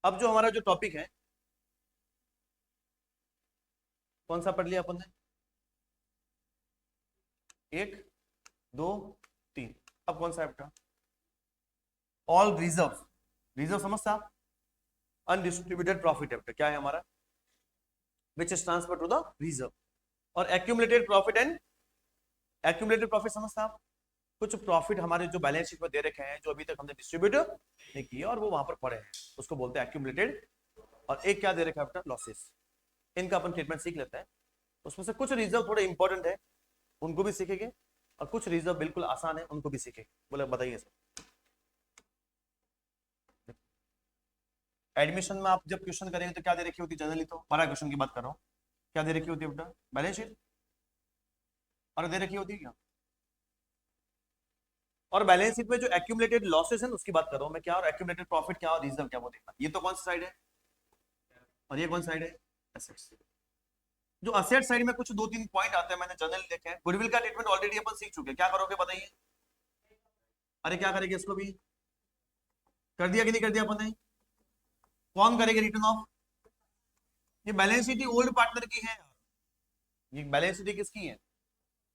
अब जो हमारा जो टॉपिक है, कौन सा पढ़ लिया अपन ने? 1 2 3। अब कौन सा है बेटा? All reserve. रिजर्व समझता आप? अनडिस्ट्रीब्यूटेड प्रॉफिट है बेटा, क्या है हमारा? Which is transfer to the reserve. और accumulated profit and accumulated profit समझता आप? कुछ प्रॉफिट हमारे जो बैलेंस शीट में दे रखे हैं, जो अभी तक हमने डिस्ट्रीब्यूट नहीं किए और वो वहां पर पड़े हैं, उसको बोलते हैं एक्यूमुलेटेड। और एक क्या दे रखा है बेटा? लॉसेस। इनका अपन ट्रीटमेंट सीख लेते हैं। उसमें से कुछ रिजर्व थोड़े इंपॉर्टेंट है, उनको भी सीखेंगे, और कुछ रिजर्व बिल्कुल आसान है, उनको भी सीखेंगे। बोले बताइए सर। एडमिशन में आप जब क्वेश्चन करेंगे तो क्या दे रखी होती? जनरली तो 12 क्वेश्चन की बात कर रहा हूँ, क्या दे रखी होती है बेटा? Balance sheet. और दे रखी होती है क्या? और बैलेंस शीट में जो एक्यूमुलेटेड लॉसेस है उसकी बात कर रहा हूं मैं, क्या? और एक्यूमुलेटेड प्रॉफिट क्या और रिजर्व क्या, वो देखना। ये तो कौन सी साइड है? और ये कौन साइड है? एसेट्स। जो असेट साइड में कुछ 2-3 पॉइंट आते हैं, मैंने जनरल देखे हैं। गुडविल का ट्रीटमेंट ऑलरेडी अपन सीख चुके हैं, क्या करोगे बताइए? अरे क्या करेंगे इसको भी? कर दिया कि नहीं कर दिया अपन ने? कौन करेगा रिटर्न ऑफ? ये बैलेंस शीट ओल्ड पार्टनर की है। ये बैलेंस शीट किसकी है?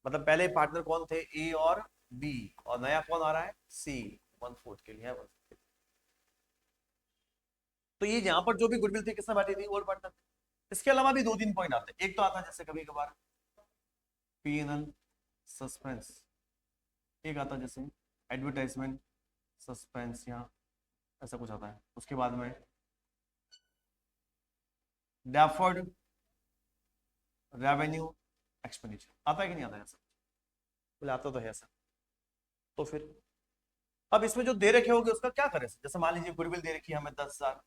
मतलब पहले पार्टनर कौन थे? ए और बी, और नया कौन आ रहा है? सी। 1/4 के लिए है। तो ये यहाँ पर जो भी गुडविल थी किसने बांटी थी? Old partner. इसके अलावा भी 2-3 पॉइंट आते हैं। एक तो आता है जैसे कभी कभार पीएनएल सस्पेंस, एक आता है जैसे एडवर्टाइजमेंट सस्पेंस, यहाँ ऐसा कुछ आता है। उसके बाद में डेफर्ड रेवेन्यू एक्सपेंडिचर आता है कि नहीं आता है? ऐसा बोले आता तो है ऐसा। तो फिर अब इसमें जो दे रखे होंगे उसका क्या करें? जैसे मान लीजिए गुडविल दे रखी है हमें 10,000,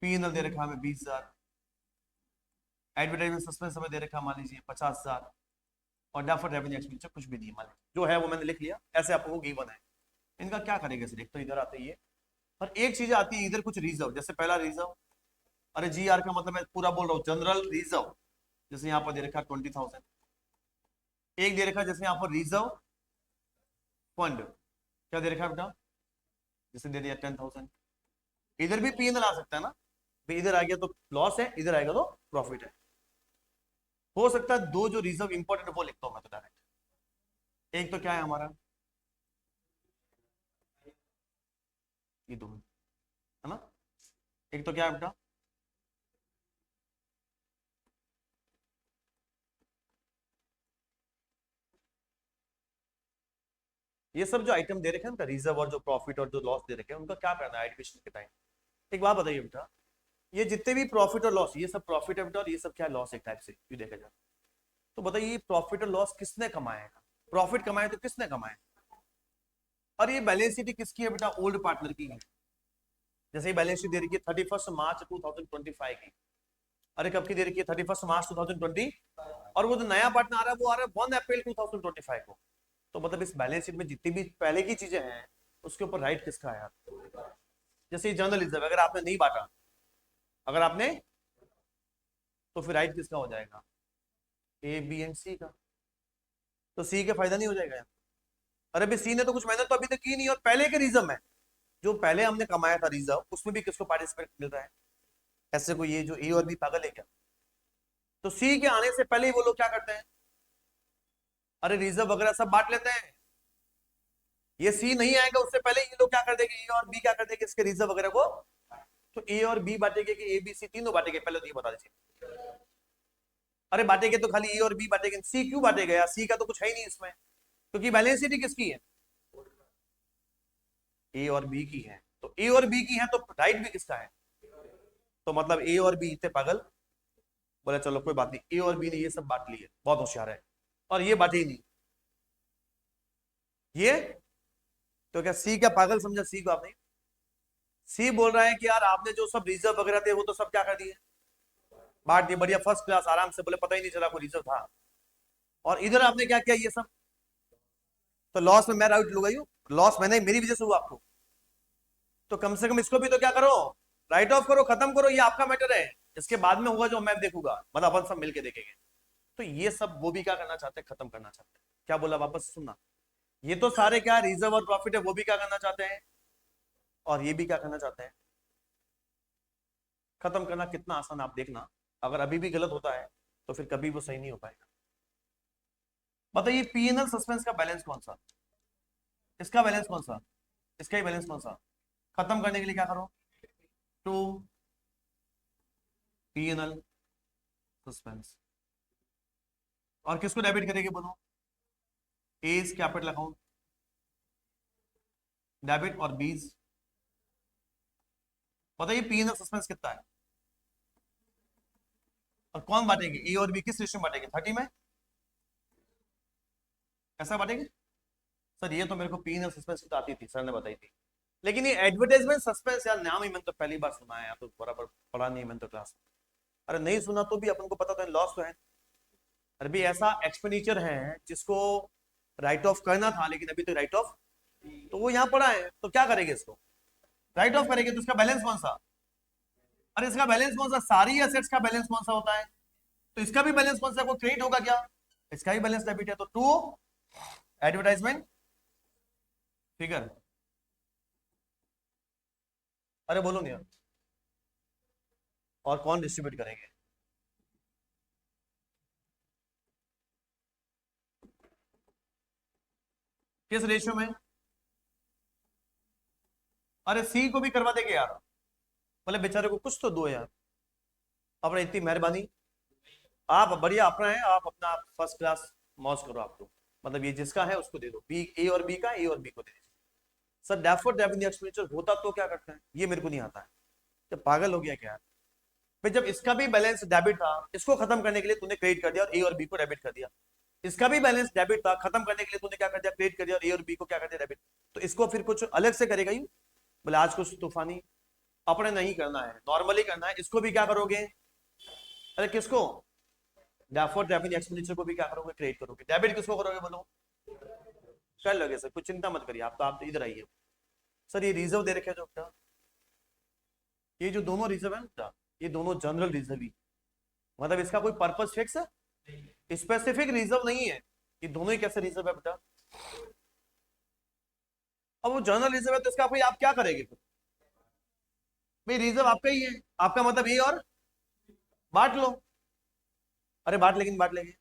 पीएनएल दे रखा है हमें 20,000, एडवर्टाइजमेंट सस्पेंस हमें दे रखा मान लीजिए 50,000, और डेफर्ड रेवेन्यू एक्सपेंडिचर कुछ भी नहीं, मान लीजिए जो है वो मैंने लिख लिया, ऐसे आपको गिवन है। इनका क्या करेंगे? सर एक तो इधर आते ही है, और एक चीज आती है इधर कुछ रिजर्व। जैसे पहला रिजर्व, अरे जी आर का मतलब मैं पूरा बोल रहा हूँ, जनरल रिजर्व। जैसे यहाँ पर दे रखा 20,000। एक दे रखा जैसे यहाँ पर रिजर्व फंड, क्या दे रखा है बेटा? जैसे दे दिया 10,000। इधर भी पीएनएल आ सकता है ना, तो इधर आ गया तो लॉस है, इधर आएगा तो प्रॉफिट है। हो सकता है दो जो रिजर्व इंपॉर्टेंट वो लिखता हूं मैं तो डायरेक्ट। एक तो क्या है हमारा? ये दो है ना। एक तो क्या है बेटा? ये सब जो आइटम दे रखे हैं उनका रिजर्व और जो प्रॉफिट और जो लॉस दे रखे हैं उनका क्या करना है एडमिशन के टाइम? एक बात बताइए बेटा, ये जितने भी प्रॉफिट और लॉस, ये सब प्रॉफिट है बेटा, और ये सब क्या लॉस? एक टाइप से ये देखा जाए तो बताइए, प्रॉफिट और लॉस किसने कमाया है? प्रॉफिट कमाए तो किसने कमाए? और ये बैलेंस शीट किसकी है बेटा? ओल्ड पार्टनर की है। जैसे ये बैलेंस शीट दे रही है 31 मार्च 2025 की। अरे कब की दे रखी है? 31 मार्च 2020। और वो जो नया पार्टनर आ रहा है वो आ रहा है 1 अप्रैल 2025 को। तो मतलब इस बैलेंस शीट में जितनी भी पहले की चीजें हैं उसके ऊपर राइट किसका है? जैसे जर्नलिज्म अगर आपने नहीं बांटा, अगर आपने, तो फिर राइट किसका हो जाएगा? ए बी एंड सी का। तो सी का फायदा नहीं हो जाएगा? अरे भाई सी ने तो कुछ मेहनत तो अभी तक की नहीं, और पहले के रिजर्व है जो पहले हमने कमाया था रिजर्व, उसमें भी किसको पार्टिसिपेट मिल रहा है? ऐसे कोई ये जो ए और बी पागल है क्या? तो सी के आने से पहले ही वो लोग क्या करते हैं? अरे रिजर्व वगैरह सब बांट लेते हैं। ये सी नहीं आएगा उससे पहले ये लोग क्या कर देंगे? ए और बी क्या कर देंगे इसके रिजर्व वगैरह को? तो ए और बी बांटेंगे कि ए बी सी तीनों बांटेंगे? पहले तो ये बता दीजिए। अरे बांटेंगे तो खाली ए और बी बांटेंगे, सी क्यों बांटेगा यार? सी का तो कुछ है ही नहीं इसमें, क्योंकि बैलेंस शीट किसकी है? ए और बी की है। तो ए और बी की है तो राइट भी किसका है? तो मतलब ए और बी इतने पागल? बोले चलो कोई बात नहीं, ए और बी ने ये सब बांट लिए, बहुत होशियार है, और ये बांटे ही नहीं ये। तो क्या सी क्या पागल समझा सी को आपने? सी बोल रहा है कि यार आपने जो सब रिजर्व वगैरह थे वो तो सब क्या कर दिए? बांट दिए, बढ़िया फर्स्ट क्लास आराम से, बोले पता ही नहीं चला कोई रिजर्व था। और इधर आपने क्या किया? ये सब तो लॉस में मैं राइट लूंगा, यू लॉस मैंने मेरी वजह से हुआ आपको, तो कम से कम इसको भी तो क्या करो? राइट ऑफ करो, खत्म करो, ये आपका मैटर है। इसके बाद में होगा जो मैं देखूंगा, मतलब अपन सब मिलके देखेंगे। तो ये सब वो भी क्या करना चाहते हैं? खत्म करना चाहते हैं। क्या बोला वापस सुनना, ये तो सारे क्या रिजर्व और प्रॉफिट है वो भी क्या करना चाहते हैं, और ये भी क्या करना चाहते हैं? खत्म करना कितना आसान आप देखना, अगर अभी भी गलत होता है तो फिर कभी वो सही नहीं हो पाएगा। बताइए पीएनएल सस्पेंस का बैलेंस कौन सा, इसका बैलेंस कौन सा, इसका ही बैलेंस कौन सा। खत्म करने के लिए क्या करो, टू पीएनएल सस्पेंस। और किसको डेबिट करेंगे बोलो, एज कैपिटल अकाउंट डेबिट और बीज। बताइए पीएनएल सस्पेंस कितना है और कौन बांटेंगे, ए और बी किस रेशियो में बांटेंगे, 30 में, ऐसा बांटेंगे। सर ये तो मेरे को पीएनएल सस्पेंस तो आती थी, सर ने बताई थी, लेकिन ये एडवर्टाइजमेंट सस्पेंस यार नाम ही मैंने तो पहली बार सुना है, या तो बराबर पढ़ा नहीं मैंने तो क्लास में। अरे नहीं सुना तो भी अपन को पता तो लॉस तो है। अरे भी ऐसा एक्सपेंडिचर है जिसको राइट ऑफ करना था लेकिन अभी तो राइट ऑफ, तो वो यहाँ पड़ा है, तो क्या करेंगे इसको, राइट ऑफ करेंगे, तो इसका बैलेंस कौन सा। अरे इसका बैलेंस कौन सा, सारी एसेट्स का बैलेंस कौन सा होता है, तो इसका भी बैलेंस कौन सा, कोई क्रेडिट होगा क्या, इसका ही बैलेंस डेबिट है, तो टू एडवर्टाइजमेंट फिगर। अरे बोलो नहीं यार, और कौन डिस्ट्रीब्यूट करेंगे, किस रेशियो में। अरे सी को भी करवा देंगे यार, बोले बेचारे को कुछ तो दो यार, अपना इतनी मेहरबानी, आप बढ़िया अपना है, आप अपना फर्स्ट क्लास मौज करो आप तो, मतलब ये जिसका है उसको दे दो, बी ए और बी का, ए और बी को दे दो। सर डेफर्ड रेवेन्यू एक्सपेंडिचर होता तो क्या करते हैं, ये मेरे को नहीं आता है, जब पागल हो गया क्या यार भाई, जब इसका भी बैलेंस डेबिट था, इसको खत्म करने के लिए तूने क्रेडिट कर दिया और ए और बी को डेबिट कर दिया, इसका भी बैलेंस डेबिट था, खत्म करने के लिए तूने क्या कर दिया, क्रेडिट कर दिया और ए और बी को क्या कर दिया, डेबिट। तो इसको फिर कुछ अलग से करेगा ही, बोले आज कुछ तूफानी अपने नहीं करना है, नॉर्मली करना है, इसको भी क्या करोगे, अरे किसको, डेफर्ड रेवेन्यू एक्सपेंडिचर को भी क्या करोगे, क्रेडिट करोगे, डेबिट किसको करोगे बोलो, कर लोगे सर, कुछ चिंता मत करिए, आप तो आप इधर आइए। सर ये रिजर्व दे रखे जो बेटा, ये जो दोनों रिजर्व है ना, ये दोनों जनरल रिजर्व ही, मतलब इसका कोई पर्पस फिक्स है, स्पेसिफिक रिजर्व नहीं है, ये दोनों ही कैसे रिजर्व है बेटा। अब वो जनरल रिजर्व है तो इसका कोई आप क्या करेंगे फिर, भाई रिजर्व आपका ही है, आपका मतलब ये, और बांट लो। अरे बांट, लेकिन बांट लेंगे,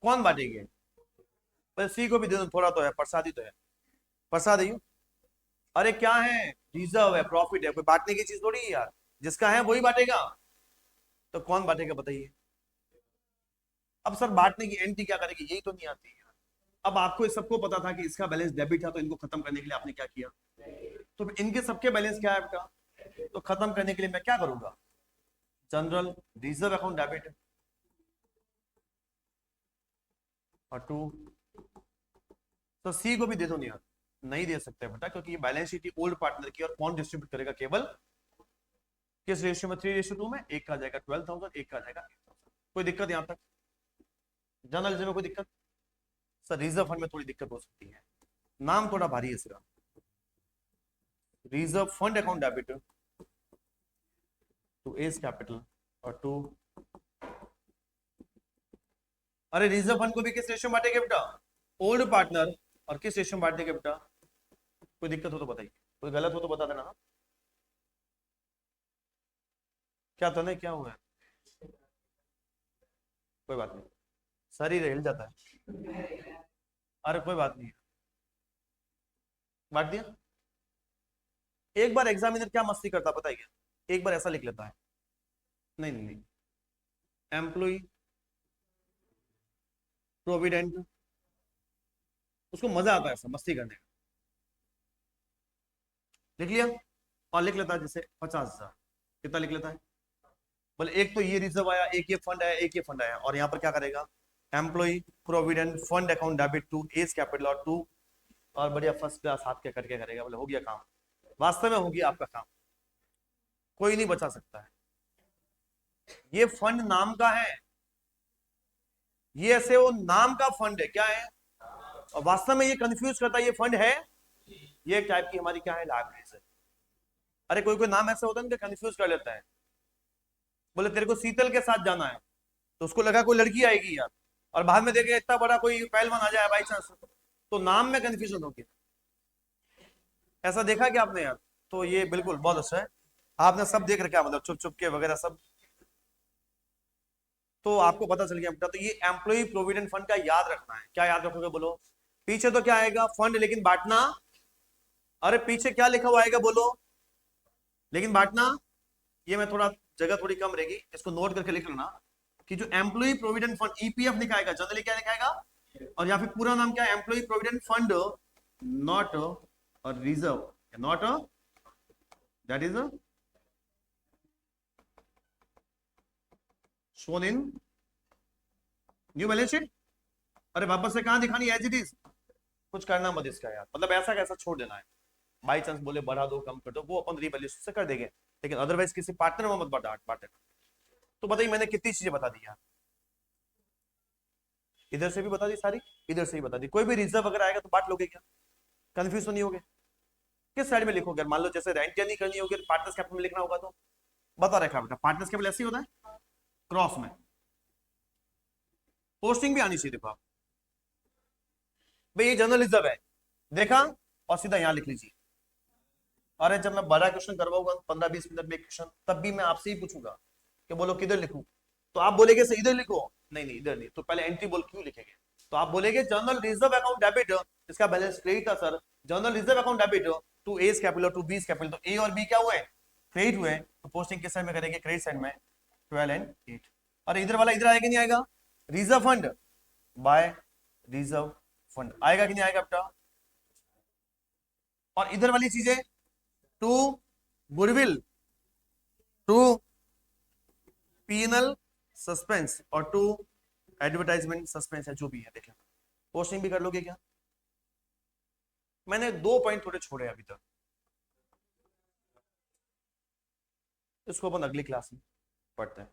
कौन बांटेंगे, सी को भी दे दो, थोड़ा तो है, प्रसादी तो है, प्रसाद ही। अरे क्या है, रिजर्व है, प्रॉफिट है, कोई बांटने की चीज थोड़ी है यार, जिसका है वही बांटेगा, तो कौन बांटेगा बताइए। अब सर बांटने की एंटी क्या करेगी, यही तो नहीं आती है। अब आपको इस सबको पता था कि इसका बैलेंस डेबिट था, तो इनको खत्म करने के लिए आपने क्या किया, तो इनके सबके बैलेंस क्या है आपका, तो खत्म करने के लिए मैं क्या करूंगा, जनरल रिजर्व अकाउंट डेबिट और टू, तो सी को भी दे दो नहीं यार, नहीं दे सकते बेटा, क्योंकि ये बैलेंस शीट ओल्ड पार्टनर की, और कौन डिस्ट्रीब्यूट करेगा, केवल किस रेशियो में, 3:2 में, एक का आ जाएगा 12,000, एक का आ जाएगा 8,000। कोई दिक्कत यहां तक, जनरल रिजर्व में कोई दिक्कत। सर रिजर्व फंड में थोड़ी दिक्कत हो सकती है, नाम थोड़ा भारी है इसका, reserve fund account debit to as capital और टू, अरे रिजर्व फंड को भी किस रेशियो में बांटेंगे बेटा, ओल्ड पार्टनर, और किस रेशियो में बांटेंगे बेटा, कोई दिक्कत हो तो बताइए, कोई गलत हो तो बता देना। क्या तो नहीं, क्या हुआ है, कोई बात नहीं, शरीर हिल जाता है, अरे कोई बात नहीं, बांट दिया। एक बार एग्जामिनर क्या मस्ती करता पता है क्या, एक बार ऐसा लिख लेता है, नहीं नहीं नहीं, एम्प्लॉय प्रोविडेंट, उसको मजा आता है ऐसा मस्ती करने का, लिख लिया, और लिख लेता है जैसे 50,000, कितना लिख लेता है, बोले एक तो ये रिजर्व आया, एक ये फंड आया, एक ये फंड आया, और यहाँ पर क्या करेगा, employ provident fund account debit to as capital और टू, और बढ़िया फर्स्ट क्लास हाथ के करके करेगा, बोले हो गया काम, वास्तव में हो गया आपका काम, कोई नहीं बचा सकता है। ये फंड नाम का है, ये ऐसे वो नाम का फंड है, क्या है, और वास्तव में ये कंफ्यूज करता है, ये फंड है, ये एक टाइप की हमारी क्या है, लाइब्रेरीज है। अरे कोई कोई नाम ऐसा होता है ना कंफ्यूज कर लेता है, बोले तेरे को शीतल के साथ जाना है, तो उसको लगा कोई लड़की आएगी यार, और बाद में देखे इतना बड़ा कोई पहलवान आ जाए बाई चांस, तो नाम में कंफ्यूजन होगी, ऐसा देखा क्या आपने यार, तो ये बिल्कुल बहुत अच्छा है। आपने सब देख रखा है, मतलब चुप चुप के वगैरह सब, तो आपको पता चल गया बेटा। तो ये एम्प्लॉय प्रोविडेंट फंड का याद रखना है। क्या याद रखोगे बोलो? पीछे तो क्या आएगा? फंड, लेकिन बांटना। अरे पीछे क्या लिखा हुआ आएगा बोलो? लेकिन बांटना। ये मैं थोड़ा, जगह थोड़ी कम रहेगी, इसको नोट करके लिख लेना कि जो एम्प्लॉय प्रोविडेंट फंड ईपीएफ लिखाएगा, जनरली क्या लिखाएगा, और या फिर पूरा नाम क्या है, employ provident fund, not a reserve, not a, that is shown in new balance sheet. अरे वापस से कहां दिखानी, एज इट इज, कुछ करना मत इसका यार, मतलब ऐसा कैसा छोड़ देना है। बाई चांस बोले बढ़ा दो कम कर दो, वो अपन रीवैल्यूएशन से कर देंगे, लेकिन अदरवाइज किसी पार्टनर में मत बांटे। तो बताइए मैंने कितनी चीजें बता दी यार, इधर से भी बता दी सारी, इधर से भी बता दी। कोई भी रिजर्व अगर आएगा तो बांट लोगे क्या? कंफ्यूज तो नहीं होगे? किस साइड में लिखोगे? मान लो जैसे रेंट नहीं करनी होगी, पार्टनर्स कैपिटल में लिखना होगा तो बता रखा बेटा, पार्टनर्स कैपिटल ऐसे ही होता है, क्रॉस में। पोस्टिंग भी आनी चाहिए, देखो आप भाई, ये जनरल रिजर्व है, देखा, और सीधा यहां लिख लीजिए। अरे जब मैं बड़ा क्वेश्चन करवाऊंगा 15-20 मिनट में क्वेश्चन, तब भी मैं आपसे ही पूछूंगा कि बोलो किधर लिखूं, तो आप बोलेगे से इधर लिखो, नहीं नहीं इधर नहीं, तो पहले एंट्री बोल क्यों लिखेंगे? तो आप बोलेगे जनरल रिजर्व अकाउंट डेबिट, इसका बैलेंस क्रेडिट था sir, general reserve account debit to as capital to बीस कैपिटल, तो ए और बी क्या हुए, क्रेडिट हुए, तो पोस्टिंग किस साइड में करेंगे, क्रेडिट साइड में, 12 एंड 8। और इधर वाला इधर आएगा नहीं आएगा, reserve fund by reserve fund आएगा कि नहीं आएगा बेटा? और इधर वाली चीजें, to goodwill, to penal suspense, और टू एडवर्टाइजमेंट सस्पेंस है, जो भी है देख लेना। पोस्टिंग भी कर लोगे क्या? मैंने 2 पॉइंट थोड़े छोड़े अभी तक, इसको अपन अगली क्लास में पढ़ते हैं।